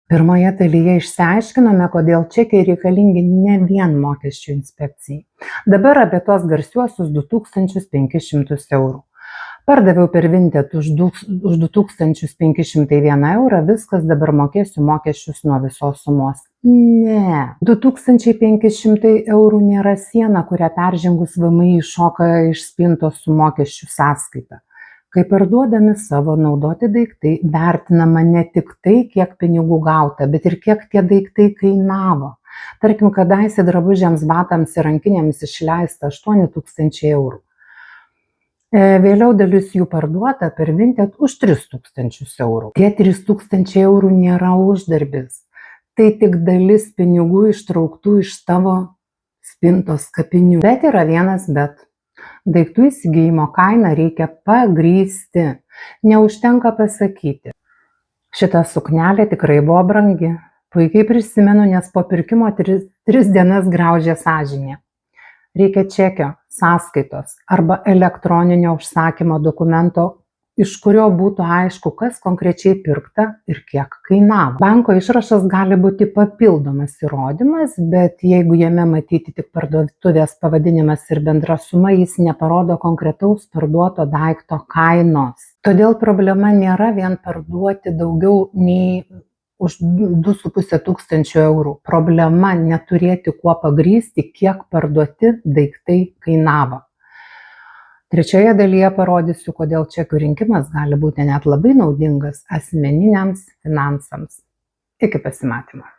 Pirmoje dalyje išsiaiškinome, kodėl čekiai reikalingi ne vien mokesčių inspekcijai. Dabar apie tuos garsiuosius 2500 eurų. Pardaviau per Vinted už 2501 eurą, viskas, dabar mokėsiu mokesčius nuo visos sumos. Ne, 2500 eurų nėra siena, kurią peržengus VMI iššoka iš spintos su mokesčių sąskaita. Kai parduodami savo naudoti daiktai, vertinama ne tik tai, kiek pinigų gauta, bet ir kiek tie daiktai kainavo. Tarkim, kadaise drabužiams, batams ir rankinėms išleista 8000 eurų. Vėliau dalis jų parduota per Vinted už 3000 eurų. Tie 3000 eurų nėra uždarbis. Tai tik dalis pinigų ištrauktų iš tavo spintos kapinių. Bet yra vienas bet. Daiktų įsigijimo kainą reikia pagrįsti. Neužtenka pasakyti: šita suknelė tikrai buvo brangi. Puikiai prisimenu, nes po pirkimo 3 dienas graužė sąžinė. Reikia čekio, sąskaitos arba elektroninio užsakymo dokumento, iš kurio būtų aišku, kas konkrečiai pirkta ir kiek kainavo. Banko išrašas gali būti papildomas įrodymas, bet jeigu jame matyti tik parduotuvės pavadinimas ir bendra suma, jis neparodo konkretaus parduoto daikto kainos. Todėl problema nėra vien parduoti daugiau nei už 2500 eurų. Problema neturėti kuo pagrįsti, kiek parduoti daiktai kainavo. Trečioje dalyje parodysiu, kodėl čekių rinkimas gali būti net labai naudingas asmeniniams finansams. Iki pasimatymo.